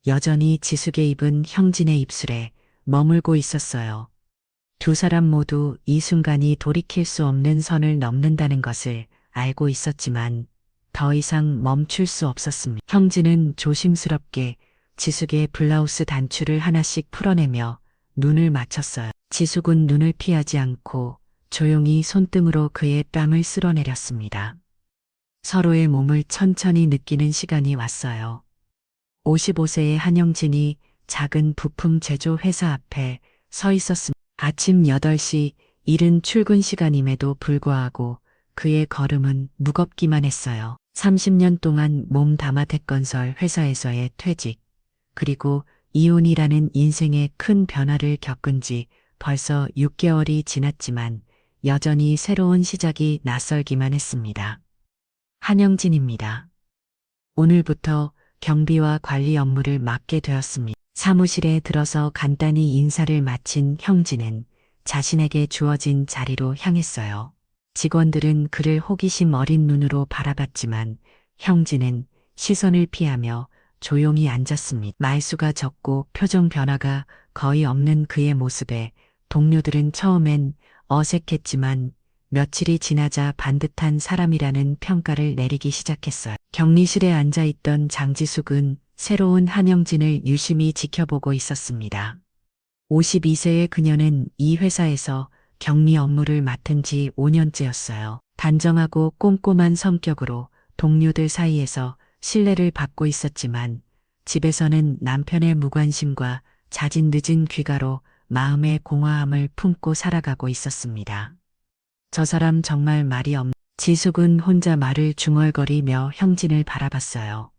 여전히 지숙의 입은 형진의 입술에 머물고 있었어요. 두 사람 모두 이 순간이 돌이킬 수 없는 선을 넘는다는 것을 알고 있었지만 더 이상 멈출 수 없었습니다. 형진은 조심스럽게 지숙의 블라우스 단추를 하나씩 풀어내며 눈을 맞췄어요. 지숙은 눈을 피하지 않고 조용히 손등으로 그의 뺨을 쓸어내렸습니다. 서로의 몸을 천천히 느끼는 시간이 왔어요. 55세의 한영진이 작은 부품 제조 회사 앞에 서 있었습니다. 아침 8시 이른 출근 시간임에도 불구하고 그의 걸음은 무겁기만 했어요. 30년 동안 몸담아 대건설 회사에서의 퇴직, 그리고 이혼이라는 인생의 큰 변화를 겪은 지 벌써 6개월이 지났지만 여전히 새로운 시작이 낯설기만 했습니다. 한영진입니다. 오늘부터 경비와 관리 업무를 맡게 되었습니다. 사무실에 들어서 간단히 인사를 마친 형진은 자신에게 주어진 자리로 향했어요. 직원들은 그를 호기심 어린 눈으로 바라봤지만 형진은 시선을 피하며 조용히 앉았습니다. 말수가 적고 표정 변화가 거의 없는 그의 모습에 동료들은 처음엔 어색했지만 며칠이 지나자 반듯한 사람이라는 평가를 내리기 시작했어요. 격리실에 앉아있던 장지숙은 새로운 한영진을 유심히 지켜보고 있었습니다. 52세의 그녀는 이 회사에서 격리 업무를 맡은 지 5년째였어요. 단정하고 꼼꼼한 성격으로 동료들 사이에서 신뢰를 받고 있었지만 집에서는 남편의 무관심과 잦은 늦은 귀가로 마음의 공허함을 품고 살아가고 있었습니다. 저 사람 정말 말이 없네. 지숙은 혼자 말을 중얼거리며 형진을 바라봤어요.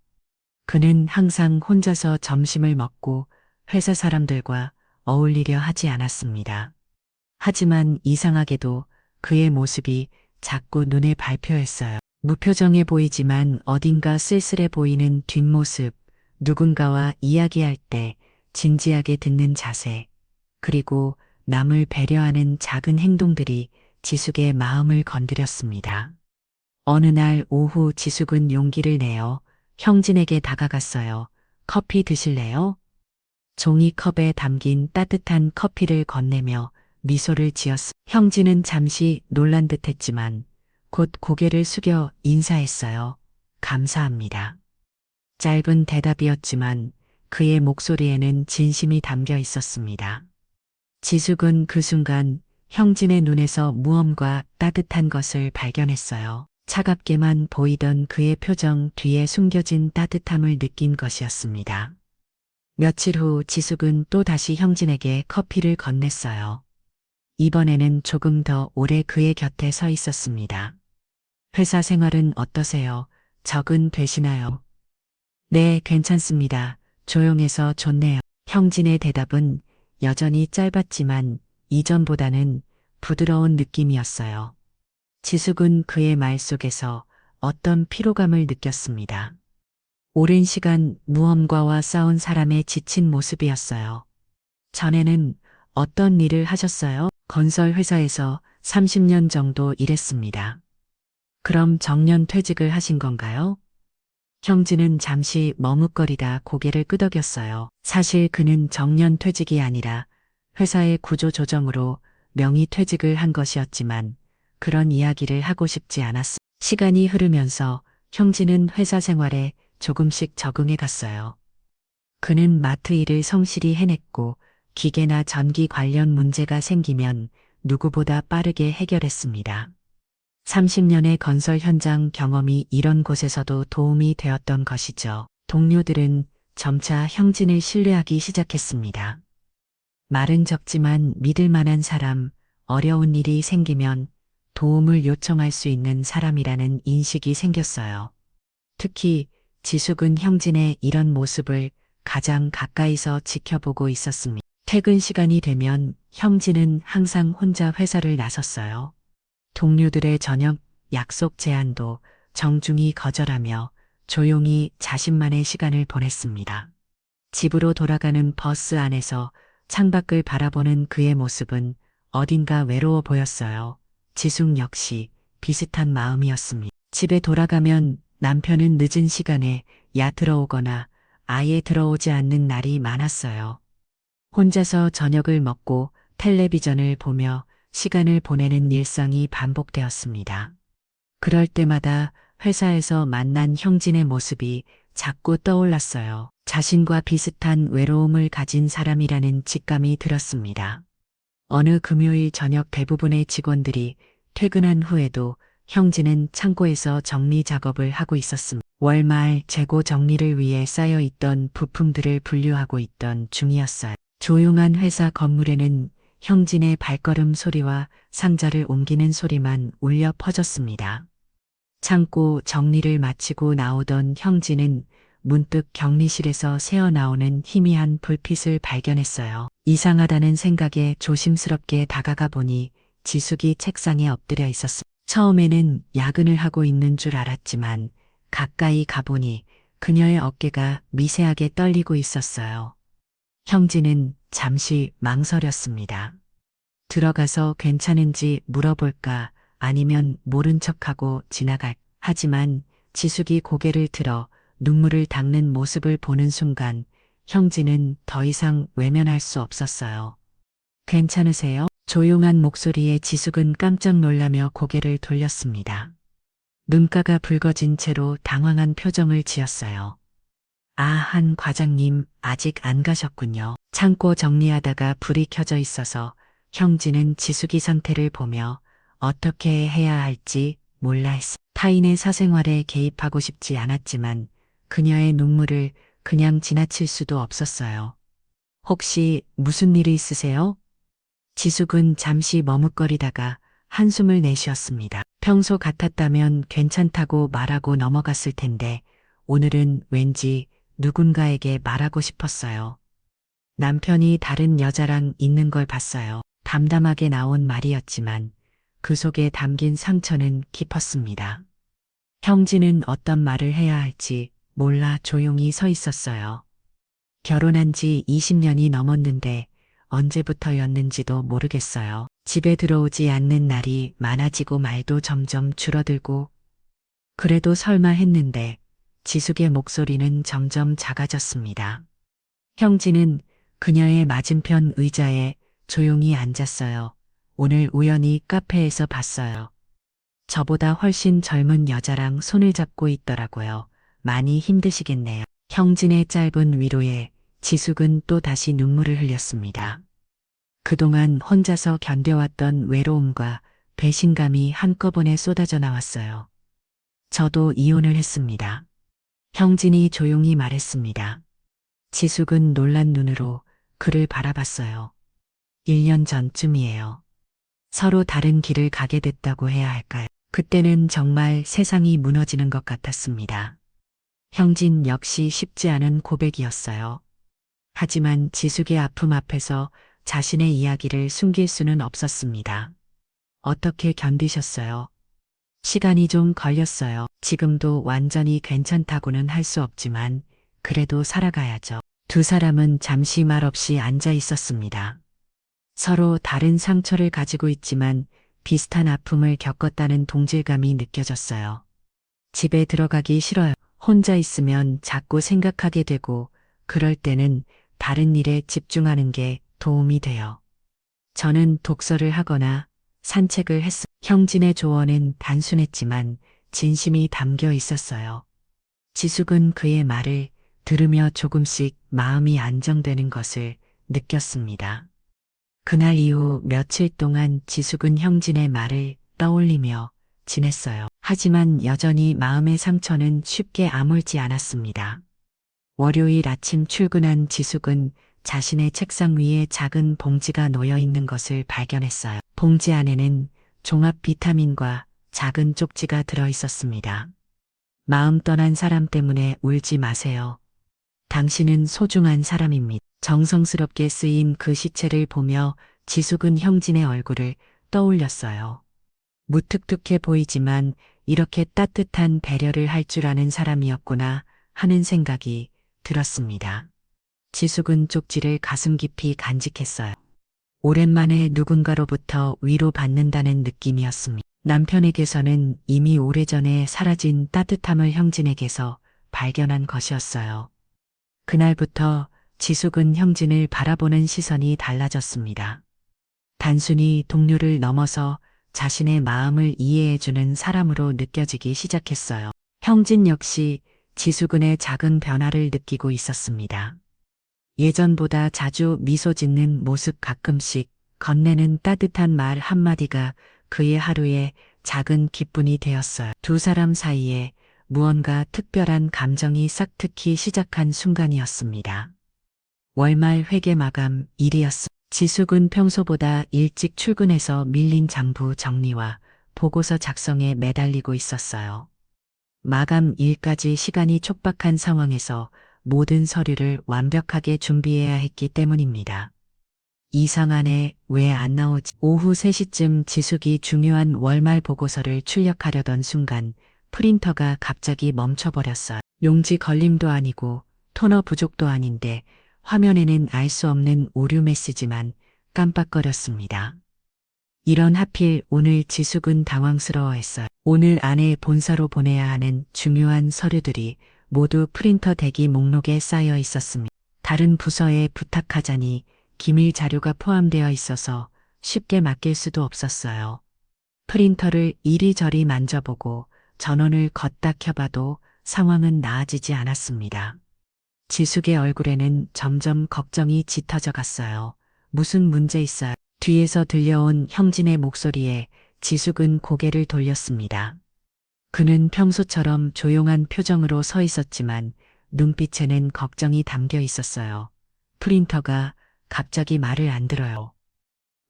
그는 항상 혼자서 점심을 먹고 회사 사람들과 어울리려 하지 않았습니다. 하지만 이상하게도 그의 모습이 자꾸 눈에 밟혀했어요. 무표정해 보이지만 어딘가 쓸쓸해 보이는 뒷모습, 누군가와 이야기할 때 진지하게 듣는 자세, 그리고 남을 배려하는 작은 행동들이 지숙의 마음을 건드렸습니다. 어느 날 오후 지숙은 용기를 내어 형진에게 다가갔어요. 커피 드실래요? 종이컵에 담긴 따뜻한 커피를 건네며 미소를 지었습니다. 형진은 잠시 놀란 듯 했지만 곧 고개를 숙여 인사했어요. 감사합니다. 짧은 대답이었지만 그의 목소리에는 진심이 담겨 있었습니다. 지숙은 그 순간 형진의 눈에서 무언가 따뜻한 것을 발견했어요. 차갑게만 보이던 그의 표정 뒤에 숨겨진 따뜻함을 느낀 것이었습니다. 며칠 후 지숙은 또 다시 형진에게 커피를 건넸어요. 이번에는 조금 더 오래 그의 곁에 서 있었습니다. 회사 생활은 어떠세요? 적응되시나요? 네, 괜찮습니다. 조용해서 좋네요. 형진의 대답은 여전히 짧았지만 이전보다는 부드러운 느낌이었어요. 지숙은 그의 말 속에서 어떤 피로감을 느꼈습니다. 오랜 시간 무언가와 싸운 사람의 지친 모습이었어요. 전에는 어떤 일을 하셨어요? 건설 회사에서 30년 정도 일했습니다. 그럼 정년 퇴직을 하신 건가요? 형진은 잠시 머뭇거리다 고개를 끄덕였어요. 사실 그는 정년 퇴직이 아니라 회사의 구조 조정으로 명의 퇴직을 한 것이었지만 그런 이야기를 하고 싶지 않았습니다. 시간이 흐르면서 형진은 회사 생활에 조금씩 적응해 갔어요. 그는 마트 일을 성실히 해냈고 기계나 전기 관련 문제가 생기면 누구보다 빠르게 해결했습니다. 30년의 건설 현장 경험이 이런 곳에서도 도움이 되었던 것이죠. 동료들은 점차 형진을 신뢰하기 시작했습니다. 말은 적지만 믿을 만한 사람, 어려운 일이 생기면 도움을 요청할 수 있는 사람이라는 인식이 생겼어요. 특히 지숙은 형진의 이런 모습을 가장 가까이서 지켜보고 있었습니다. 퇴근 시간이 되면 형진은 항상 혼자 회사를 나섰어요. 동료들의 저녁 약속 제안도 정중히 거절하며 조용히 자신만의 시간을 보냈습니다. 집으로 돌아가는 버스 안에서 창밖을 바라보는 그의 모습은 어딘가 외로워 보였어요. 지숙 역시 비슷한 마음이었습니다. 집에 돌아가면 남편은 늦은 시간에 야트러 오거나 아예 들어오지 않는 날이 많았어요. 혼자서 저녁을 먹고 텔레비전을 보며 시간을 보내는 일상이 반복되었습니다. 그럴 때마다 회사에서 만난 형진의 모습이 자꾸 떠올랐어요. 자신과 비슷한 외로움을 가진 사람이라는 직감이 들었습니다. 어느 금요일 저녁 대부분의 직원들이 퇴근한 후에도 형진은 창고에서 정리 작업을 하고 있었습니다. 월말 재고 정리를 위해 쌓여있던 부품들을 분류하고 있던 중이었어요. 조용한 회사 건물에는 형진의 발걸음 소리와 상자를 옮기는 소리만 울려 퍼졌습니다. 창고 정리를 마치고 나오던 형진은 문득 격리실에서 새어나오는 희미한 불빛을 발견했어요. 이상하다는 생각에 조심스럽게 다가가 보니 지숙이 책상에 엎드려 있었습니다. 처음에는 야근을 하고 있는 줄 알았지만 가까이 가보니 그녀의 어깨가 미세하게 떨리고 있었어요. 형진은 잠시 망설였습니다. 들어가서 괜찮은지 물어볼까 아니면 모른 척하고 지나갈. 하지만 지숙이 고개를 들어 눈물을 닦는 모습을 보는 순간 형진은 더 이상 외면할 수 없었어요. 괜찮으세요? 조용한 목소리에 지숙은 깜짝 놀라며 고개를 돌렸습니다. 눈가가 붉어진 채로 당황한 표정을 지었어요. 아, 한 과장님 아직 안 가셨군요. 창고 정리하다가 불이 켜져 있어서 형진은 지숙이 상태를 보며 어떻게 해야 할지 몰라 했어. 타인의 사생활에 개입하고 싶지 않았지만 그녀의 눈물을 그냥 지나칠 수도 없었어요. 혹시 무슨 일이 있으세요? 지숙은 잠시 머뭇거리다가 한숨을 내쉬었습니다. 평소 같았다면 괜찮다고 말하고 넘어갔을 텐데 오늘은 왠지 누군가에게 말하고 싶었어요. 남편이 다른 여자랑 있는 걸 봤어요. 담담하게 나온 말이었지만 그 속에 담긴 상처는 깊었습니다. 형진은 어떤 말을 해야 할지 몰라 조용히 서 있었어요. 결혼한 지 20년이 넘었는데 언제부터였는지도 모르겠어요. 집에 들어오지 않는 날이 많아지고 말도 점점 줄어들고 그래도 설마 했는데 지숙의 목소리는 점점 작아졌습니다. 형진은 그녀의 맞은편 의자에 조용히 앉았어요. 오늘 우연히 카페에서 봤어요. 저보다 훨씬 젊은 여자랑 손을 잡고 있더라고요. 많이 힘드시겠네요. 형진의 짧은 위로에 지숙은 또 다시 눈물을 흘렸습니다. 그동안 혼자서 견뎌왔던 외로움과 배신감이 한꺼번에 쏟아져 나왔어요. 저도 이혼을 했습니다. 형진이 조용히 말했습니다. 지숙은 놀란 눈으로 그를 바라봤어요. 1년 전쯤이에요. 서로 다른 길을 가게 됐다고 해야 할까요? 그때는 정말 세상이 무너지는 것 같았습니다. 형진 역시 쉽지 않은 고백이었어요. 하지만 지숙의 아픔 앞에서 자신의 이야기를 숨길 수는 없었습니다. 어떻게 견디셨어요? 시간이 좀 걸렸어요. 지금도 완전히 괜찮다고는 할 수 없지만 그래도 살아가야죠. 두 사람은 잠시 말없이 앉아 있었습니다. 서로 다른 상처를 가지고 있지만 비슷한 아픔을 겪었다는 동질감이 느껴졌어요. 집에 들어가기 싫어요. 혼자 있으면 자꾸 생각하게 되고 그럴 때는 다른 일에 집중하는 게 도움이 돼요. 저는 독서를 하거나 산책을 했어. 형진의 조언은 단순했지만 진심이 담겨 있었어요. 지숙은 그의 말을 들으며 조금씩 마음이 안정되는 것을 느꼈습니다. 그날 이후 며칠 동안 지숙은 형진의 말을 떠올리며 지냈어요. 하지만 여전히 마음의 상처는 쉽게 아물지 않았습니다. 월요일 아침 출근한 지숙은 자신의 책상 위에 작은 봉지가 놓여 있는 것을 발견했어요. 봉지 안에는 종합 비타민과 작은 쪽지가 들어 있었습니다. 마음 떠난 사람 때문에 울지 마세요. 당신은 소중한 사람입니다. 정성스럽게 쓰인 그 시체를 보며 지숙은 형진의 얼굴을 떠올렸어요. 무뚝뚝해 보이지만 이렇게 따뜻한 배려를 할 줄 아는 사람이었구나 하는 생각이 들었습니다. 지숙은 쪽지를 가슴 깊이 간직했어요. 오랜만에 누군가로부터 위로받는다는 느낌이었습니다. 남편에게서는 이미 오래전에 사라진 따뜻함을 형진에게서 발견한 것이었어요. 그날부터 지숙은 형진을 바라보는 시선이 달라졌습니다. 단순히 동료를 넘어서 자신의 마음을 이해해주는 사람으로 느껴지기 시작했어요. 형진 역시 지수근의 작은 변화를 느끼고 있었습니다. 예전보다 자주 미소 짓는 모습, 가끔씩 건네는 따뜻한 말 한마디가 그의 하루에 작은 기쁨이 되었어요. 두 사람 사이에 무언가 특별한 감정이 싹트기 시작한 순간이었습니다. 월말 회계 마감 일이었습니다. 지숙은 평소보다 일찍 출근해서 밀린 장부 정리와 보고서 작성에 매달리고 있었어요. 마감 일까지 시간이 촉박한 상황에서 모든 서류를 완벽하게 준비해야 했기 때문입니다. 이상하네, 왜 안 나오지? 오후 3시쯤 지숙이 중요한 월말 보고서를 출력하려던 순간 프린터가 갑자기 멈춰버렸어요. 용지 걸림도 아니고 토너 부족도 아닌데 화면에는 알 수 없는 오류 메시지만 깜빡거렸습니다. 이런 하필 오늘 지숙은 당황스러워했어요. 오늘 안에 본사로 보내야 하는 중요한 서류들이 모두 프린터 대기 목록에 쌓여 있었습니다. 다른 부서에 부탁하자니 기밀 자료가 포함되어 있어서 쉽게 맡길 수도 없었어요. 프린터를 이리저리 만져보고 전원을 걷다 켜봐도 상황은 나아지지 않았습니다. 지숙의 얼굴에는 점점 걱정이 짙어져 갔어요. 무슨 문제 있어요? 뒤에서 들려온 형진의 목소리에 지숙은 고개를 돌렸습니다. 그는 평소처럼 조용한 표정으로 서 있었지만 눈빛에는 걱정이 담겨 있었어요. 프린터가 갑자기 말을 안 들어요.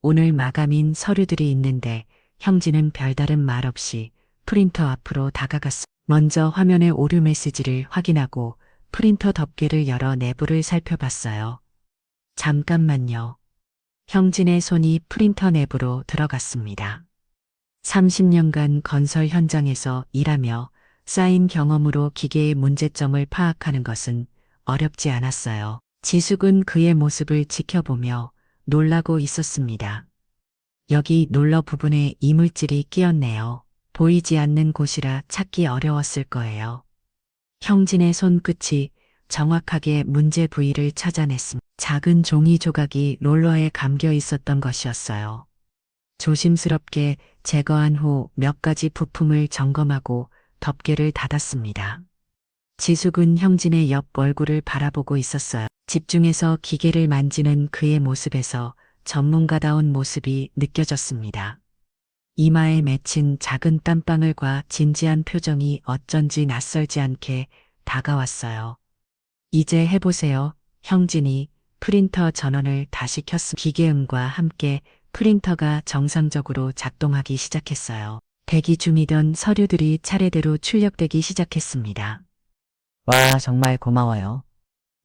오늘 마감인 서류들이 있는데 형진은 별다른 말 없이 프린터 앞으로 다가갔습니다. 먼저 화면의 오류 메시지를 확인하고 프린터 덮개를 열어 내부를 살펴봤어요. 잠깐만요. 형진의 손이 프린터 내부로 들어갔습니다. 30년간 건설 현장에서 일하며 쌓인 경험으로 기계의 문제점을 파악하는 것은 어렵지 않았어요. 지숙은 그의 모습을 지켜보며 놀라고 있었습니다. 여기 롤러 부분에 이물질이 끼었네요. 보이지 않는 곳이라 찾기 어려웠을 거예요. 형진의 손끝이 정확하게 문제 부위를 찾아냈습니다. 작은 종이 조각이 롤러에 감겨 있었던 것이었어요. 조심스럽게 제거한 후 몇 가지 부품을 점검하고 덮개를 닫았습니다. 지숙은 형진의 옆 얼굴을 바라보고 있었어요. 집중해서 기계를 만지는 그의 모습에서 전문가다운 모습이 느껴졌습니다. 이마에 맺힌 작은 땀방울과 진지한 표정이 어쩐지 낯설지 않게 다가왔어요. 이제 해보세요. 형진이 프린터 전원을 다시 켰습니다. 기계음과 함께 프린터가 정상적으로 작동하기 시작했어요. 대기 중이던 서류들이 차례대로 출력되기 시작했습니다. 와, 정말 고마워요.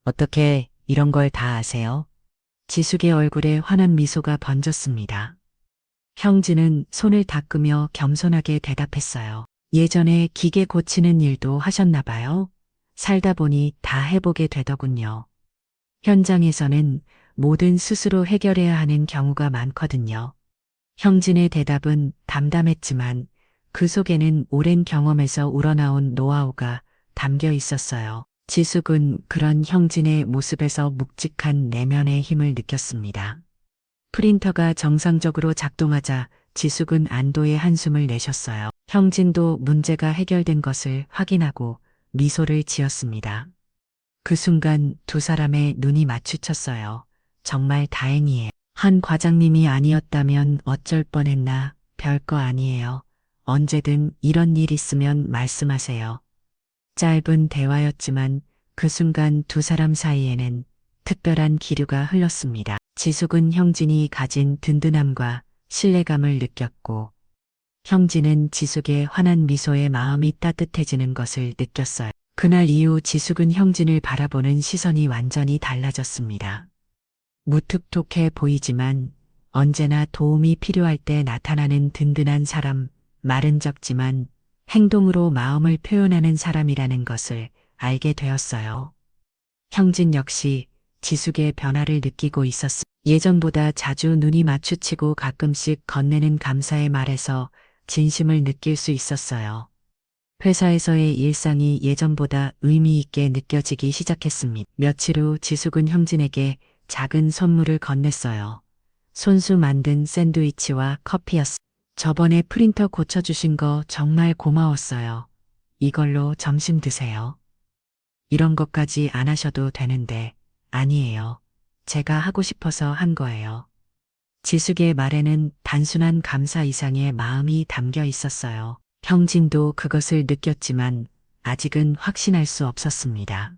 어떻게 이런 걸 다 아세요? 지숙의 얼굴에 환한 미소가 번졌습니다. 형진은 손을 닦으며 겸손하게 대답했어요. 예전에 기계 고치는 일도 하셨나 봐요. 살다 보니 다 해보게 되더군요. 현장에서는 뭐든 스스로 해결해야 하는 경우가 많거든요. 형진의 대답은 담담했지만 그 속에는 오랜 경험에서 우러나온 노하우가 담겨 있었어요. 지숙은 그런 형진의 모습에서 묵직한 내면의 힘을 느꼈습니다. 프린터가 정상적으로 작동하자 지숙은 안도의 한숨을 내셨어요. 형진도 문제가 해결된 것을 확인하고 미소를 지었습니다. 그 순간 두 사람의 눈이 마주쳤어요. 정말 다행이에요. 한 과장님이 아니었다면 어쩔 뻔했나. 별거 아니에요. 언제든 이런 일 있으면 말씀하세요. 짧은 대화였지만 그 순간 두 사람 사이에는 특별한 기류가 흘렀습니다. 지숙은 형진이 가진 든든함과 신뢰감을 느꼈고 형진은 지숙의 환한 미소에 마음이 따뜻해지는 것을 느꼈어요. 그날 이후 지숙은 형진을 바라보는 시선이 완전히 달라졌습니다. 무뚝뚝해 보이지만 언제나 도움이 필요할 때 나타나는 든든한 사람, 말은 적지만 행동으로 마음을 표현하는 사람이라는 것을 알게 되었어요. 형진 역시 지숙의 변화를 느끼고 있었습니다. 예전보다 자주 눈이 마주치고 가끔씩 건네는 감사의 말에서 진심을 느낄 수 있었어요. 회사에서의 일상이 예전보다 의미 있게 느껴지기 시작했습니다. 며칠 후 지숙은 형진에게 작은 선물을 건넸어요. 손수 만든 샌드위치와 커피였어. 저번에 프린터 고쳐주신 거 정말 고마웠어요. 이걸로 점심 드세요. 이런 것까지 안 하셔도 되는데, 아니에요. 제가 하고 싶어서 한 거예요. 지숙의 말에는 단순한 감사 이상의 마음이 담겨 있었어요. 형진도 그것을 느꼈지만 아직은 확신할 수 없었습니다.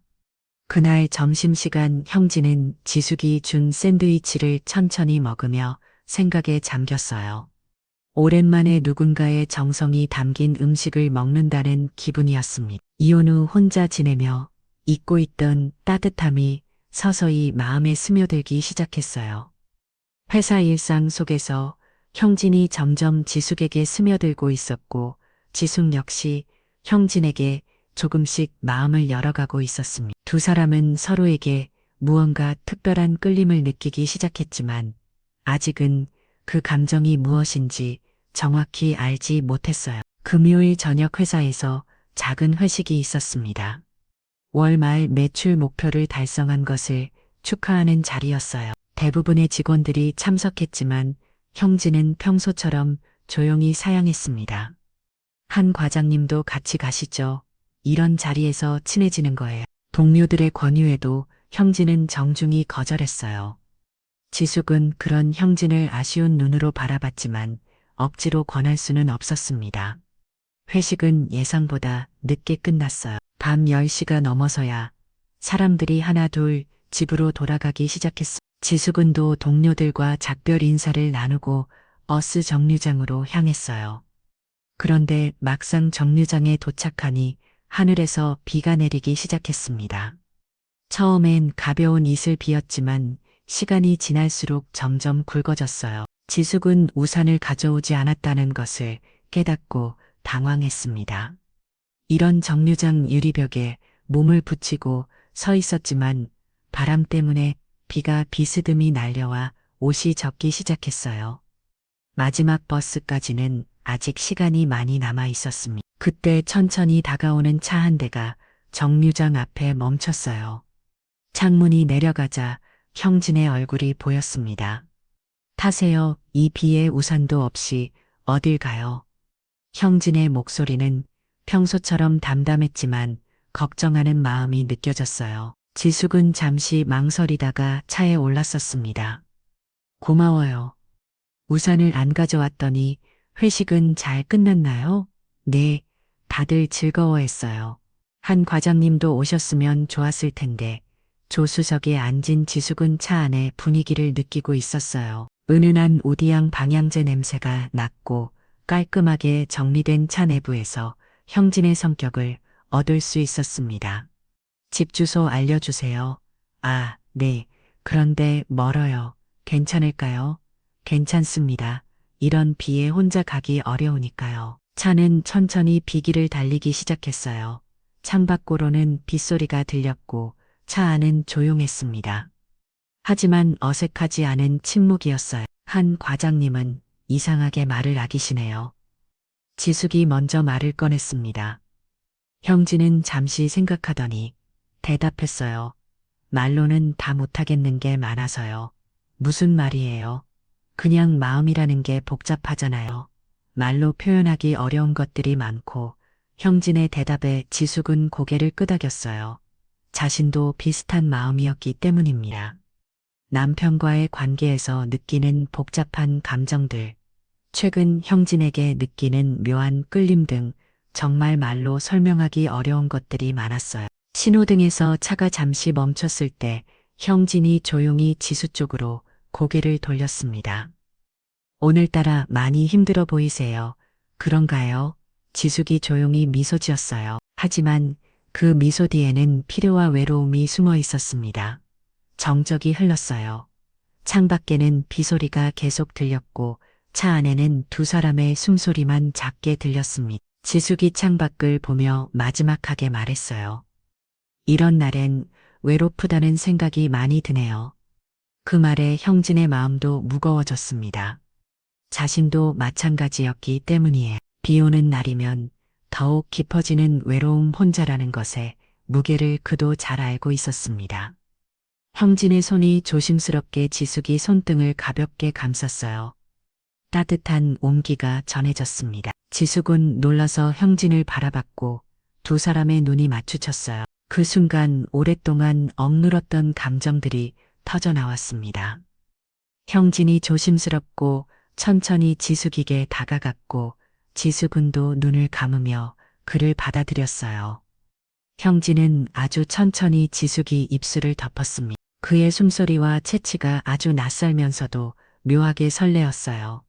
그날 점심시간 형진은 지숙이 준 샌드위치를 천천히 먹으며 생각에 잠겼어요. 오랜만에 누군가의 정성이 담긴 음식을 먹는다는 기분이었습니다. 이혼 후 혼자 지내며 잊고 있던 따뜻함이 서서히 마음에 스며들기 시작했어요. 회사 일상 속에서 형진이 점점 지숙에게 스며들고 있었고 지숙 역시 형진에게 조금씩 마음을 열어가고 있었습니다. 두 사람은 서로에게 무언가 특별한 끌림을 느끼기 시작했지만 아직은 그 감정이 무엇인지 정확히 알지 못했어요. 금요일 저녁 회사에서 작은 회식이 있었습니다. 월 말 매출 목표를 달성한 것을 축하하는 자리였어요. 대부분의 직원들이 참석했지만 형진은 평소처럼 조용히 사양했습니다. 한 과장님도 같이 가시죠. 이런 자리에서 친해지는 거예요. 동료들의 권유에도 형진은 정중히 거절했어요. 지숙은 그런 형진을 아쉬운 눈으로 바라봤지만 억지로 권할 수는 없었습니다. 회식은 예상보다 늦게 끝났어요. 밤 10시가 넘어서야 사람들이 하나둘 집으로 돌아가기 시작했습니다. 지숙은도 동료들과 작별 인사를 나누고 버스 정류장으로 향했어요. 그런데 막상 정류장에 도착하니 하늘에서 비가 내리기 시작했습니다. 처음엔 가벼운 이슬비였지만 시간이 지날수록 점점 굵어졌어요. 지숙은 우산을 가져오지 않았다는 것을 깨닫고 당황했습니다. 이런 정류장 유리벽에 몸을 붙이고 서 있었지만 바람 때문에 비가 비스듬히 날려와 옷이 젖기 시작했어요. 마지막 버스까지는 아직 시간이 많이 남아 있었습니다. 그때 천천히 다가오는 차 한 대가 정류장 앞에 멈췄어요. 창문이 내려가자 형진의 얼굴이 보였습니다. 타세요. 이 비에 우산도 없이 어딜 가요? 형진의 목소리는 평소처럼 담담했지만 걱정하는 마음이 느껴졌어요. 지숙은 잠시 망설이다가 차에 올랐었습니다. 고마워요. 우산을 안 가져왔더니 회식은 잘 끝났나요? 네, 다들 즐거워했어요. 한 과장님도 오셨으면 좋았을 텐데 조수석에 앉은 지숙은 차 안의 분위기를 느끼고 있었어요. 은은한 우디향 방향제 냄새가 났고 깔끔하게 정리된 차 내부에서 형진의 성격을 얻을 수 있었습니다. 집 주소 알려주세요. 아, 네. 그런데 멀어요. 괜찮을까요? 괜찮습니다. 이런 비에 혼자 가기 어려우니까요. 차는 천천히 비길을 달리기 시작했어요. 창밖으로는 빗소리가 들렸고 차 안은 조용했습니다. 하지만 어색하지 않은 침묵이었어요. 한 과장님은 이상하게 말을 아끼시네요. 지숙이 먼저 말을 꺼냈습니다. 형진은 잠시 생각하더니 대답했어요. 말로는 다 못하겠는 게 많아서요. 무슨 말이에요? 그냥 마음이라는 게 복잡하잖아요. 말로 표현하기 어려운 것들이 많고 형진의 대답에 지숙은 고개를 끄덕였어요. 자신도 비슷한 마음이었기 때문입니다. 남편과의 관계에서 느끼는 복잡한 감정들, 최근 형진에게 느끼는 묘한 끌림 등 정말 말로 설명하기 어려운 것들이 많았어요. 신호등에서 차가 잠시 멈췄을 때 형진이 조용히 지수 쪽으로 고개를 돌렸습니다. 오늘따라 많이 힘들어 보이세요. 그런가요? 지숙이 조용히 미소 지었어요. 하지만 그 미소 뒤에는 필요와 외로움이 숨어 있었습니다. 정적이 흘렀어요. 창밖에는 비소리가 계속 들렸고 차 안에는 두 사람의 숨소리만 작게 들렸습니다. 지숙이 창밖을 보며 마지막하게 말했어요. 이런 날엔 외롭다는 생각이 많이 드네요. 그 말에 형진의 마음도 무거워졌습니다. 자신도 마찬가지였기 때문이에요. 비 오는 날이면 더욱 깊어지는 외로움 혼자라는 것에 무게를 그도 잘 알고 있었습니다. 형진의 손이 조심스럽게 지숙이 손등을 가볍게 감쌌어요. 따뜻한 온기가 전해졌습니다. 지숙은 놀라서 형진을 바라봤고 두 사람의 눈이 마주쳤어요. 그 순간 오랫동안 억눌렀던 감정들이 터져나왔습니다. 형진이 조심스럽고 천천히 지숙에게 다가갔고 지숙은도 눈을 감으며 그를 받아들였어요. 형진은 아주 천천히 지숙이 입술을 덮었습니다. 그의 숨소리와 채취가 아주 낯설면서도 묘하게 설레었어요.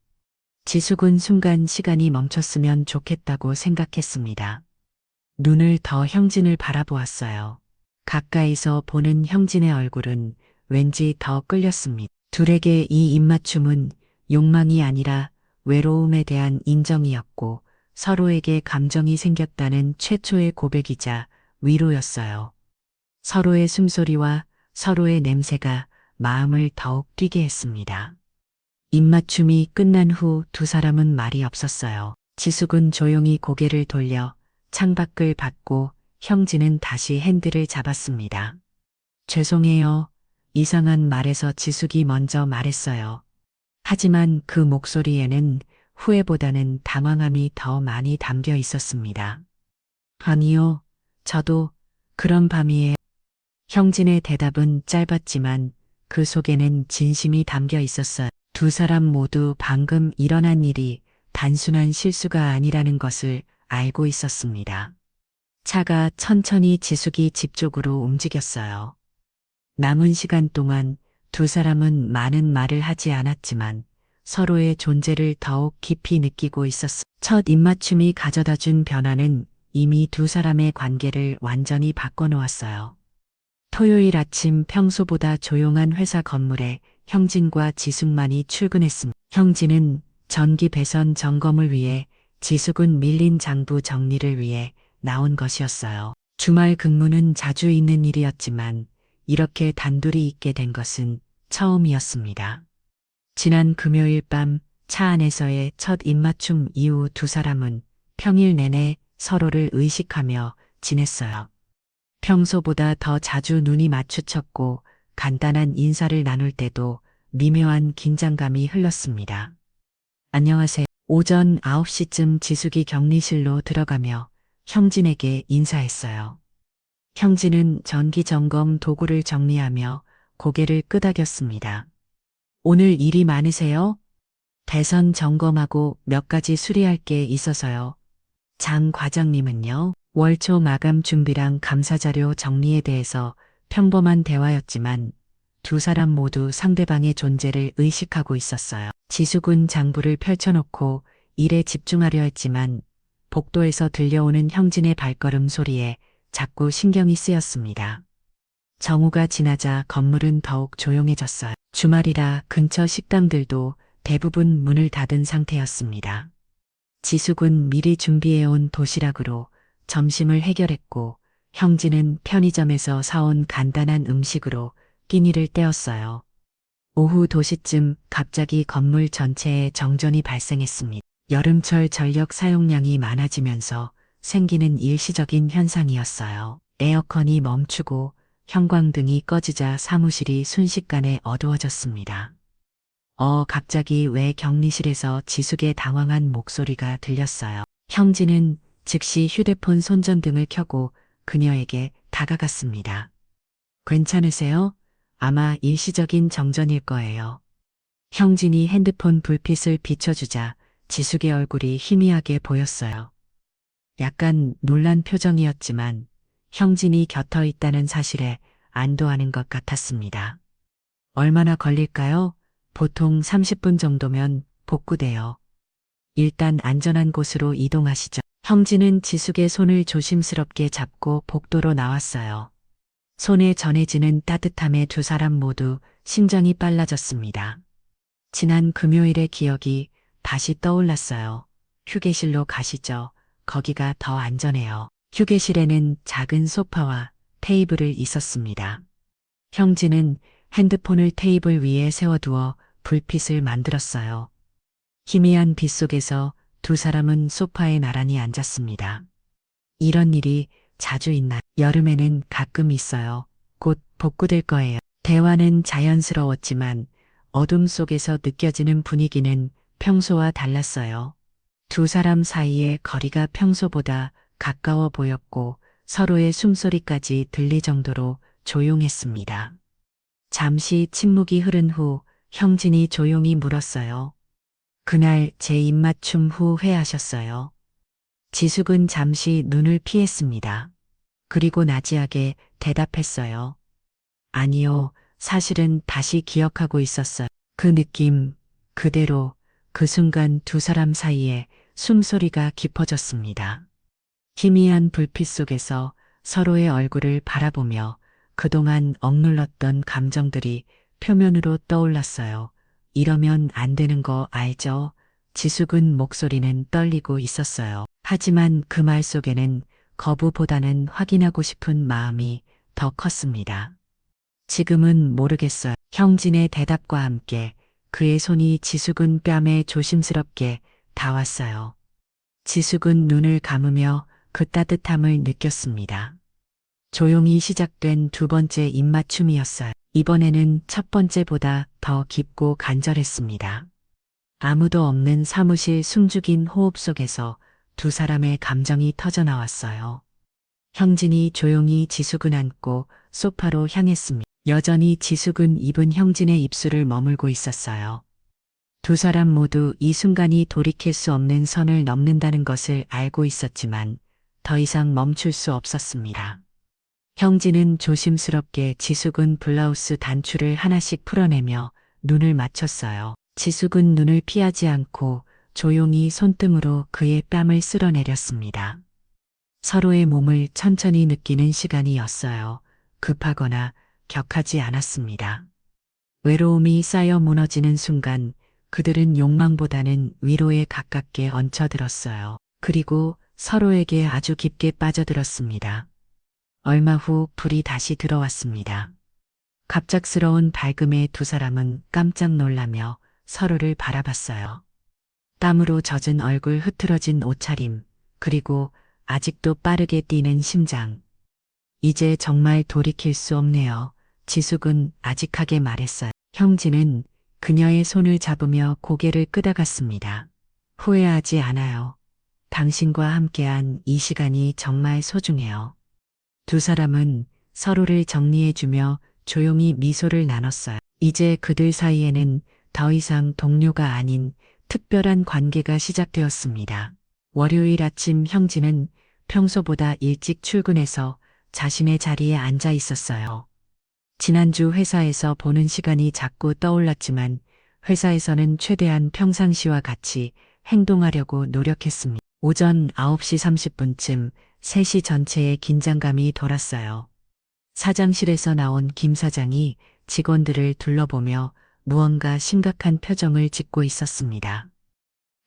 지숙은 순간 시간이 멈췄으면 좋겠다고 생각했습니다. 눈을 더 형진을 바라보았어요. 가까이서 보는 형진의 얼굴은 왠지 더 끌렸습니다. 둘에게 이 입맞춤은 욕망이 아니라 외로움에 대한 인정이었고 서로에게 감정이 생겼다는 최초의 고백이자 위로였어요. 서로의 숨소리와 서로의 냄새가 마음을 더욱 뛰게 했습니다. 입맞춤이 끝난 후 두 사람은 말이 없었어요. 지숙은 조용히 고개를 돌려 창밖을 봤고 형진은 다시 핸들을 잡았습니다. 죄송해요. 이상한 말에서 지숙이 먼저 말했어요. 하지만 그 목소리에는 후회보다는 당황함이 더 많이 담겨 있었습니다. 아니요, 저도 그런 밤이에요. 형진의 대답은 짧았지만 그 속에는 진심이 담겨 있었어요. 두 사람 모두 방금 일어난 일이 단순한 실수가 아니라는 것을 알고 있었습니다. 차가 천천히 지숙이 집 쪽으로 움직였어요. 남은 시간 동안 두 사람은 많은 말을 하지 않았지만 서로의 존재를 더욱 깊이 느끼고 있었어. 첫 입맞춤이 가져다 준 변화는 이미 두 사람의 관계를 완전히 바꿔놓았어요. 토요일 아침 평소보다 조용한 회사 건물에 형진과 지숙만이 출근했습니다. 형진은 전기 배선 점검을 위해, 지숙은 밀린 장부 정리를 위해 나온 것이었어요. 주말 근무는 자주 있는 일이었지만 이렇게 단둘이 있게 된 것은 처음이었습니다. 지난 금요일 밤 차 안에서의 첫 입맞춤 이후 두 사람은 평일 내내 서로를 의식하며 지냈어요. 평소보다 더 자주 눈이 마주쳤고 간단한 인사를 나눌 때도 미묘한 긴장감이 흘렀습니다. 안녕하세요. 오전 9시쯤 지숙이 격리실로 들어가며 형진에게 인사했어요. 형진은 전기 점검 도구를 정리하며 고개를 끄덕였습니다. 오늘 일이 많으세요? 배선 점검하고 몇 가지 수리할 게 있어서요. 장 과장님은요? 월초 마감 준비랑 감사자료 정리에 대해서 평범한 대화였지만 두 사람 모두 상대방의 존재를 의식하고 있었어요. 지숙은 장부를 펼쳐놓고 일에 집중하려 했지만 복도에서 들려오는 형진의 발걸음 소리에 자꾸 신경이 쓰였습니다. 정오가 지나자 건물은 더욱 조용해졌어요. 주말이라 근처 식당들도 대부분 문을 닫은 상태였습니다. 지숙은 미리 준비해온 도시락으로 점심을 해결했고 형진은 편의점에서 사온 간단한 음식으로 끼니를 때웠어요. 오후 2시쯤 갑자기 건물 전체에 정전이 발생했습니다. 여름철 전력 사용량이 많아지면서 생기는 일시적인 현상이었어요. 에어컨이 멈추고 형광등이 꺼지자 사무실이 순식간에 어두워졌습니다. 갑자기 왜 격리실에서 지숙의 당황한 목소리가 들렸어요. 형진은 즉시 휴대폰 손전등을 켜고 그녀에게 다가갔습니다. 괜찮으세요? 아마 일시적인 정전일 거예요. 형진이 핸드폰 불빛을 비춰주자 지숙의 얼굴이 희미하게 보였어요. 약간 놀란 표정이었지만 형진이 곁에 있다는 사실에 안도하는 것 같았습니다. 얼마나 걸릴까요? 보통 30분 정도면 복구돼요. 일단 안전한 곳으로 이동하시죠. 형진은 지숙의 손을 조심스럽게 잡고 복도로 나왔어요. 손에 전해지는 따뜻함에 두 사람 모두 심장이 빨라졌습니다. 지난 금요일의 기억이 다시 떠올랐어요. 휴게실로 가시죠. 거기가 더 안전해요. 휴게실에는 작은 소파와 테이블을 있었습니다. 형진은 핸드폰을 테이블 위에 세워두어 불빛을 만들었어요. 희미한 빛 속에서 두 사람은 소파에 나란히 앉았습니다. 이런 일이 자주 있나? 여름에는 가끔 있어요. 곧 복구될 거예요. 대화는 자연스러웠지만 어둠 속에서 느껴지는 분위기는 평소와 달랐어요. 두 사람 사이의 거리가 평소보다 가까워 보였고 서로의 숨소리까지 들릴 정도로 조용했습니다. 잠시 침묵이 흐른 후 형진이 조용히 물었어요. 그날 제 입맞춤 후 회하셨어요. 지숙은 잠시 눈을 피했습니다. 그리고 나지하게 대답했어요. 아니요, 사실은 다시 기억하고 있었어요. 그 느낌, 그대로, 그 순간 두 사람 사이에 숨소리가 깊어졌습니다. 희미한 불빛 속에서 서로의 얼굴을 바라보며 그동안 억눌렀던 감정들이 표면으로 떠올랐어요. 이러면 안 되는 거 알죠? 지숙은 목소리는 떨리고 있었어요. 하지만 그 말 속에는 거부보다는 확인하고 싶은 마음이 더 컸습니다. 지금은 모르겠어요. 형진의 대답과 함께 그의 손이 지숙은 뺨에 조심스럽게 닿았어요. 지숙은 눈을 감으며 그 따뜻함을 느꼈습니다. 조용히 시작된 두 번째 입맞춤이었어요. 이번에는 첫 번째보다 더 깊고 간절했습니다. 아무도 없는 사무실 숨죽인 호흡 속에서 두 사람의 감정이 터져나왔어요. 형진이 조용히 지숙은 안고 소파로 향했습니다. 여전히 지숙은 입은 형진의 입술을 머물고 있었어요. 두 사람 모두 이 순간이 돌이킬 수 없는 선을 넘는다는 것을 알고 있었지만 더 이상 멈출 수 없었습니다. 형진은 조심스럽게 지숙은 블라우스 단추를 하나씩 풀어내며 눈을 맞췄어요. 지숙은 눈을 피하지 않고 조용히 손등으로 그의 뺨을 쓸어내렸습니다. 서로의 몸을 천천히 느끼는 시간이었어요. 급하거나 격하지 않았습니다. 외로움이 쌓여 무너지는 순간 그들은 욕망보다는 위로에 가깝게 얹혀들었어요. 그리고 서로에게 아주 깊게 빠져들었습니다. 얼마 후 불이 다시 들어왔습니다. 갑작스러운 밝음에 두 사람은 깜짝 놀라며 서로를 바라봤어요. 땀으로 젖은 얼굴, 흐트러진 옷차림, 그리고 아직도 빠르게 뛰는 심장. 이제 정말 돌이킬 수 없네요. 지숙은 아직하게 말했어요. 형진은 그녀의 손을 잡으며 고개를 끄덕였습니다. 후회하지 않아요. 당신과 함께한 이 시간이 정말 소중해요. 두 사람은 서로를 정리해주며 조용히 미소를 나눴어요. 이제 그들 사이에는 더 이상 동료가 아닌 특별한 관계가 시작되었습니다. 월요일 아침 형진은 평소보다 일찍 출근해서 자신의 자리에 앉아 있었어요. 지난주 회사에서 보는 시간이 자꾸 떠올랐지만 회사에서는 최대한 평상시와 같이 행동하려고 노력했습니다. 오전 9시 30분쯤 3시 전체에 긴장감이 돌았어요. 사장실에서 나온 김 사장이 직원들을 둘러보며 무언가 심각한 표정을 짓고 있었습니다.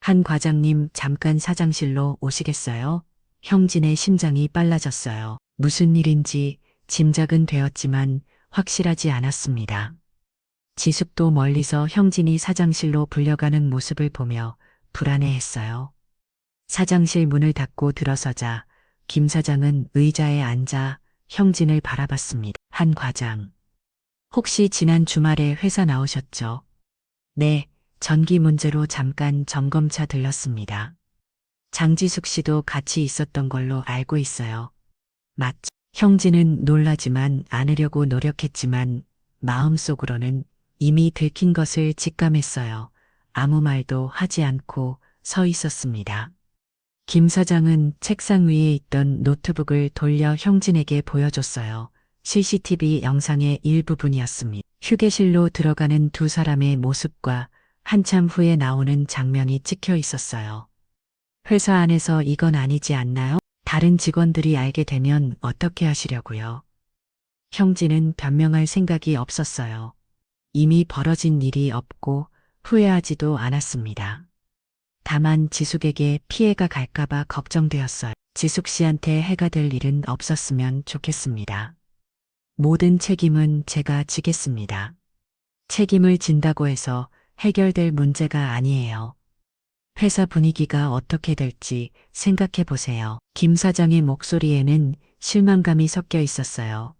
한 과장님, 잠깐 사장실로 오시겠어요? 형진의 심장이 빨라졌어요. 무슨 일인지 짐작은 되었지만 확실하지 않았습니다. 지숙도 멀리서 형진이 사장실로 불려가는 모습을 보며 불안해했어요. 사장실 문을 닫고 들어서자 김 사장은 의자에 앉아 형진을 바라봤습니다. 한 과장. 혹시 지난 주말에 회사 나오셨죠? 네, 전기 문제로 잠깐 점검차 들렀습니다. 장지숙 씨도 같이 있었던 걸로 알고 있어요. 맞죠? 형진은 놀라지만 않으려고 노력했지만 마음속으로는 이미 들킨 것을 직감했어요. 아무 말도 하지 않고 서 있었습니다. 김 사장은 책상 위에 있던 노트북을 돌려 형진에게 보여줬어요. CCTV 영상의 일부분이었습니다. 휴게실로 들어가는 두 사람의 모습과 한참 후에 나오는 장면이 찍혀 있었어요. 회사 안에서 이건 아니지 않나요? 다른 직원들이 알게 되면 어떻게 하시려고요? 형진은 변명할 생각이 없었어요. 이미 벌어진 일이 없고 후회하지도 않았습니다. 다만 지숙에게 피해가 갈까봐 걱정되었어요. 지숙 씨한테 해가 될 일은 없었으면 좋겠습니다. 모든 책임은 제가 지겠습니다. 책임을 진다고 해서 해결될 문제가 아니에요. 회사 분위기가 어떻게 될지 생각해 보세요. 김 사장의 목소리에는 실망감이 섞여 있었어요.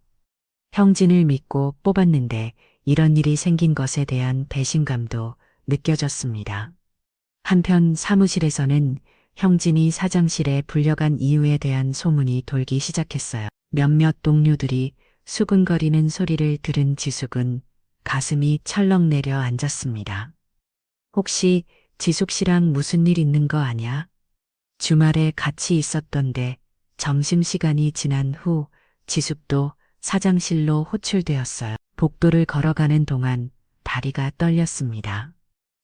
형진을 믿고 뽑았는데 이런 일이 생긴 것에 대한 배신감도 느껴졌습니다. 한편 사무실에서는 형진이 사장실에 불려간 이유에 대한 소문이 돌기 시작했어요. 몇몇 동료들이 수근거리는 소리를 들은 지숙은 가슴이 철렁 내려앉았습니다. 혹시 지숙 씨랑 무슨 일 있는 거 아냐? 주말에 같이 있었던데 점심시간이 지난 후 지숙도 사장실로 호출되었어요. 복도를 걸어가는 동안 다리가 떨렸습니다.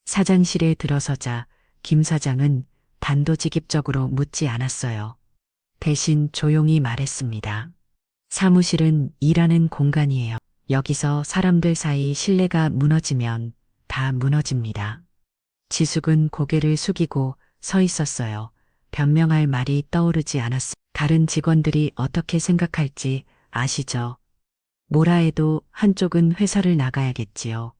사장실에 들어서자 김 사장은 단도직입적으로 묻지 않았어요. 대신 조용히 말했습니다. 사무실은 일하는 공간이에요. 여기서 사람들 사이 신뢰가 무너지면 다 무너집니다. 지숙은 고개를 숙이고 서 있었어요. 변명할 말이 떠오르지 않았어. 다른 직원들이 어떻게 생각할지 아시죠? 뭐라 해도 한쪽은 회사를 나가야겠지요.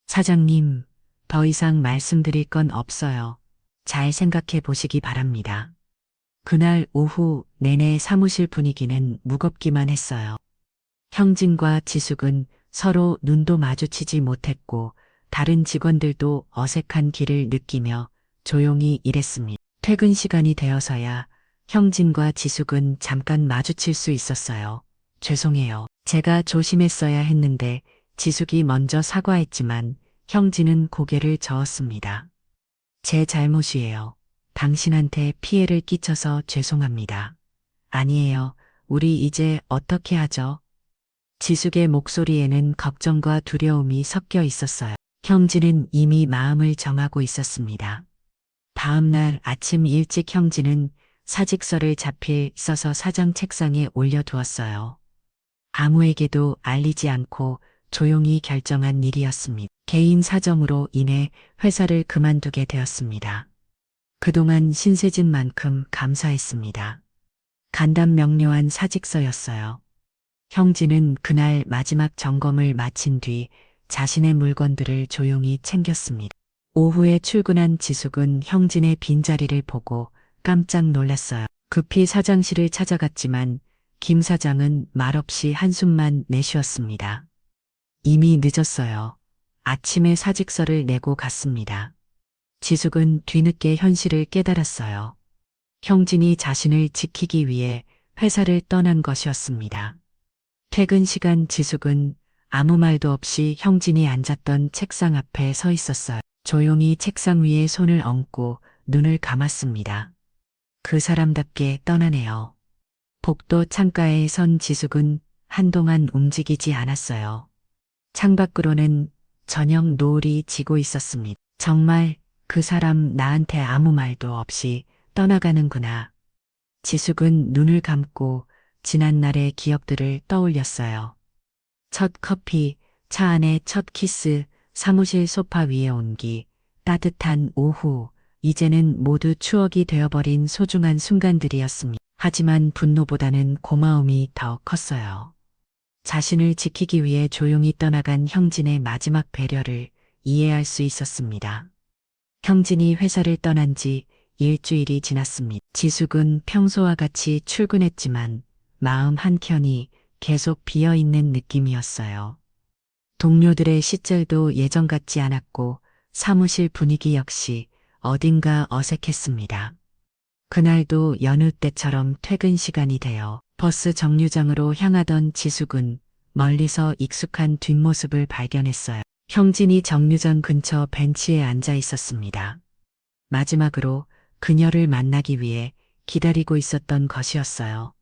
사장님, 더 이상 말씀드릴 건 없어요. 잘 생각해 보시기 바랍니다. 그날 오후 내내 사무실 분위기는 무겁기만 했어요. 형진과 지숙은 서로 눈도 마주치지 못했고 다른 직원들도 어색한 기를 느끼며 조용히 일했습니다. 퇴근 시간이 되어서야 형진과 지숙은 잠깐 마주칠 수 있었어요. 죄송해요. 제가 조심했어야 했는데 지숙이 먼저 사과했지만 형진은 고개를 저었습니다. 제 잘못이에요. 당신한테 피해를 끼쳐서 죄송합니다. 아니에요. 우리 이제 어떻게 하죠? 지숙의 목소리에는 걱정과 두려움이 섞여 있었어요. 형진은 이미 마음을 정하고 있었습니다. 다음 날 아침 일찍 형진은 사직서를 자필 써서 사장 책상에 올려두었어요. 아무에게도 알리지 않고 조용히 결정한 일이었습니다. 개인 사정으로 인해 회사를 그만두게 되었습니다. 그동안 신세진 만큼 감사했습니다. 간단 명료한 사직서였어요. 형진은 그날 마지막 점검을 마친 뒤 자신의 물건들을 조용히 챙겼습니다. 오후에 출근한 지숙은 형진의 빈자리를 보고 깜짝 놀랐어요. 급히 사장실을 찾아갔지만 김 사장은 말없이 한숨만 내쉬었습니다. 이미 늦었어요. 아침에 사직서를 내고 갔습니다. 지숙은 뒤늦게 현실을 깨달았어요. 형진이 자신을 지키기 위해 회사를 떠난 것이었습니다. 퇴근 시간 지숙은 아무 말도 없이 형진이 앉았던 책상 앞에 서 있었어요. 조용히 책상 위에 손을 얹고 눈을 감았습니다. 그 사람답게 떠나네요. 복도 창가에 선 지숙은 한동안 움직이지 않았어요. 창밖으로는 저녁 노을이 지고 있었습니다. 정말 그 사람 나한테 아무 말도 없이 떠나가는구나. 지숙은 눈을 감고 지난날의 기억들을 떠올렸어요. 첫 커피, 차 안의 첫 키스, 사무실 소파 위의 온기, 따뜻한 오후, 이제는 모두 추억이 되어버린 소중한 순간들이었습니다. 하지만 분노보다는 고마움이 더 컸어요. 자신을 지키기 위해 조용히 떠나간 형진의 마지막 배려를 이해할 수 있었습니다. 형진이 회사를 떠난 지 일주일이 지났습니다. 지숙은 평소와 같이 출근했지만 마음 한켠이 계속 비어있는 느낌이었어요. 동료들의 시절도 예전 같지 않았고 사무실 분위기 역시 어딘가 어색했습니다. 그날도 여느 때처럼 퇴근 시간이 되어 버스 정류장으로 향하던 지숙은 멀리서 익숙한 뒷모습을 발견했어요. 형진이 정류장 근처 벤치에 앉아 있었습니다. 마지막으로 그녀를 만나기 위해 기다리고 있었던 것이었어요.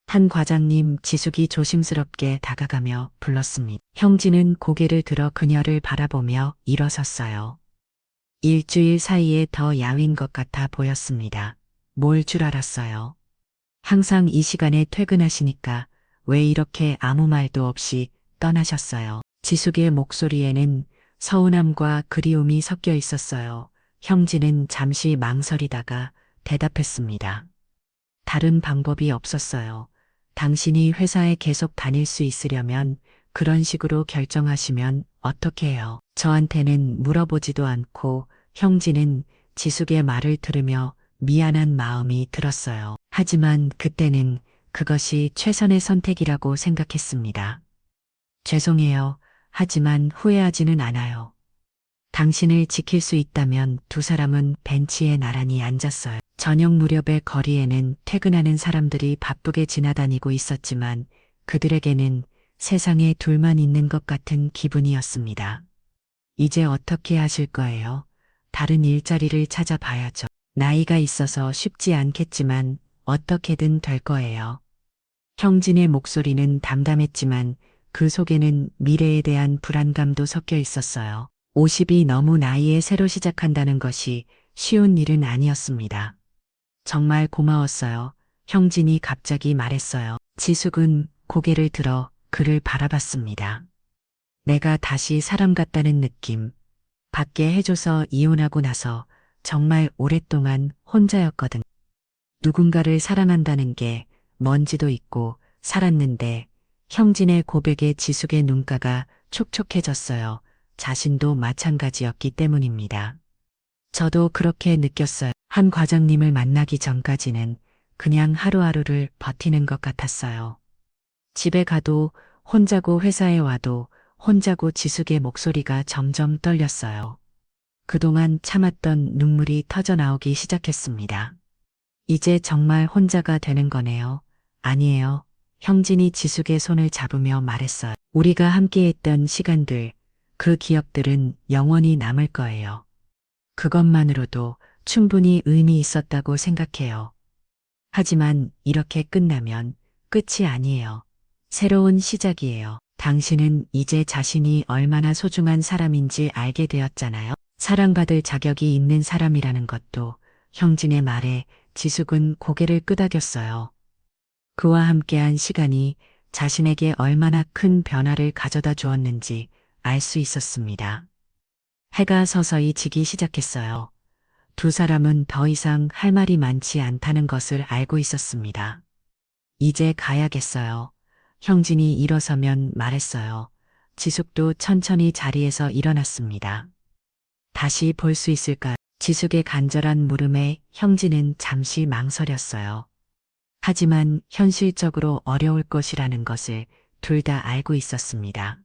한 과장님 지숙이 조심스럽게 다가가며 불렀습니다. 형진은 고개를 들어 그녀를 바라보며 일어섰어요. 일주일 사이에 더 야윈 것 같아 보였습니다. 뭘 줄 알았어요. 항상 이 시간에 퇴근하시니까 왜 이렇게 아무 말도 없이 떠나셨어요. 지숙의 목소리에는 서운함과 그리움이 섞여 있었어요. 형진은 잠시 망설이다가 대답했습니다. 다른 방법이 없었어요. 당신이 회사에 계속 다닐 수 있으려면 그런 식으로 결정하시면 어떻게 해요? 저한테는 물어보지도 않고 형진은 지숙의 말을 들으며 미안한 마음이 들었어요. 하지만 그때는 그것이 최선의 선택이라고 생각했습니다. 죄송해요. 하지만 후회하지는 않아요. 당신을 지킬 수 있다면. 두 사람은 벤치에 나란히 앉았어요. 저녁 무렵의 거리에는 퇴근하는 사람들이 바쁘게 지나다니고 있었지만 그들에게는 세상에 둘만 있는 것 같은 기분이었습니다. 이제 어떻게 하실 거예요? 다른 일자리를 찾아봐야죠. 나이가 있어서 쉽지 않겠지만 어떻게든 될 거예요. 형진의 목소리는 담담했지만 그 속에는 미래에 대한 불안감도 섞여 있었어요. 50이 넘은 나이에 새로 시작한다는 것이 쉬운 일은 아니었습니다. 정말 고마웠어요. 형진이 갑자기 말했어요. 지숙은 고개를 들어 그를 바라봤습니다. 내가 다시 사람 같다는 느낌. 받게 해줘서 이혼하고 나서 정말 오랫동안 혼자였거든. 누군가를 사랑한다는 게 먼지도 있고 살았는데 형진의 고백에 지숙의 눈가가 촉촉해졌어요. 자신도 마찬가지였기 때문입니다. 저도 그렇게 느꼈어요. 한 과장님을 만나기 전까지는 그냥 하루하루를 버티는 것 같았어요. 집에 가도 혼자고 회사에 와도 혼자고 지숙의 목소리가 점점 떨렸어요. 그동안 참았던 눈물이 터져 나오기 시작했습니다. 이제 정말 혼자가 되는 거네요. 아니에요. 형진이 지숙의 손을 잡으며 말했어요. 우리가 함께했던 시간들, 그 기억들은 영원히 남을 거예요. 그것만으로도 충분히 의미 있었다고 생각해요. 하지만 이렇게 끝나면 끝이 아니에요. 새로운 시작이에요. 당신은 이제 자신이 얼마나 소중한 사람인지 알게 되었잖아요. 사랑받을 자격이 있는 사람이라는 것도. 형진의 말에 지숙은 고개를 끄덕였어요. 그와 함께한 시간이 자신에게 얼마나 큰 변화를 가져다 주었는지 알 수 있었습니다. 해가 서서히 지기 시작했어요. 두 사람은 더 이상 할 말이 많지 않다는 것을 알고 있었습니다. 이제 가야겠어요. 형진이 일어서면 말했어요. 지숙도 천천히 자리에서 일어났습니다. 다시 볼 수 있을까? 지숙의 간절한 물음에 형진은 잠시 망설였어요. 하지만 현실적으로 어려울 것이라는 것을 둘 다 알고 있었습니다.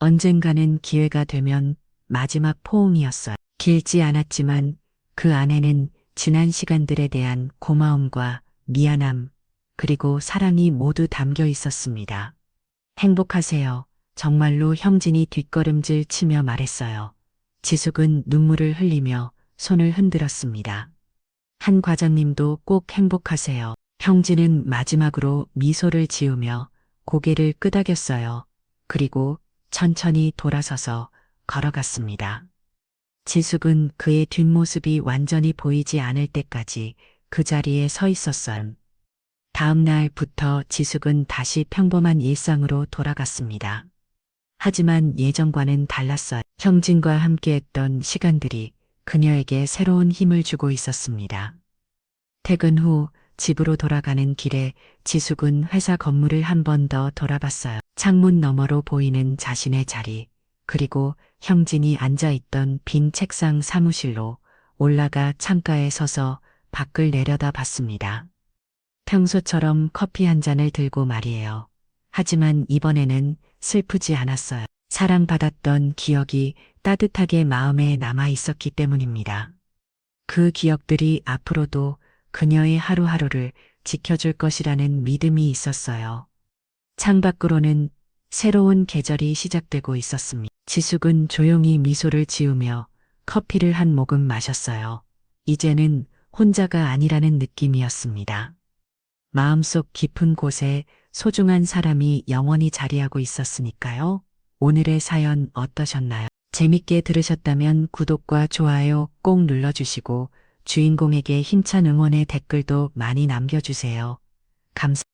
언젠가는 기회가 되면. 마지막 포옹이었어요. 길지 않았지만 그 안에는 지난 시간들에 대한 고마움과 미안함, 그리고 사랑이 모두 담겨 있었습니다. 행복하세요. 정말로 형진이 뒷걸음질 치며 말했어요. 지숙은 눈물을 흘리며 손을 흔들었습니다. 한 과장님도 꼭 행복하세요. 형진은 마지막으로 미소를 지으며 고개를 끄덕였어요. 그리고 천천히 돌아서서 걸어갔습니다. 지숙은 그의 뒷모습이 완전히 보이지 않을 때까지 그 자리에 서 있었어요. 다음 날부터 지숙은 다시 평범한 일상으로 돌아갔습니다. 하지만 예전과는 달랐어요. 형진과 함께했던 시간들이 그녀에게 새로운 힘을 주고 있었습니다. 퇴근 후 집으로 돌아가는 길에 지숙은 회사 건물을 한 번 더 돌아봤어요. 창문 너머로 보이는 자신의 자리, 그리고 형진이 앉아있던 빈 책상 사무실로 올라가 창가에 서서 밖을 내려다봤습니다. 평소처럼 커피 한 잔을 들고 말이에요. 하지만 이번에는 슬프지 않았어요. 사랑받았던 기억이 따뜻하게 마음에 남아 있었기 때문입니다. 그 기억들이 앞으로도 그녀의 하루하루를 지켜줄 것이라는 믿음이 있었어요. 창밖으로는 새로운 계절이 시작되고 있었습니다. 지숙은 조용히 미소를 지으며 커피를 한 모금 마셨어요. 이제는 혼자가 아니라는 느낌이었습니다. 마음속 깊은 곳에 소중한 사람이 영원히 자리하고 있었으니까요. 오늘의 사연 어떠셨나요? 재밌게 들으셨다면 구독과 좋아요 꼭 눌러주시고 주인공에게 힘찬 응원의 댓글도 많이 남겨주세요. 감사합니다.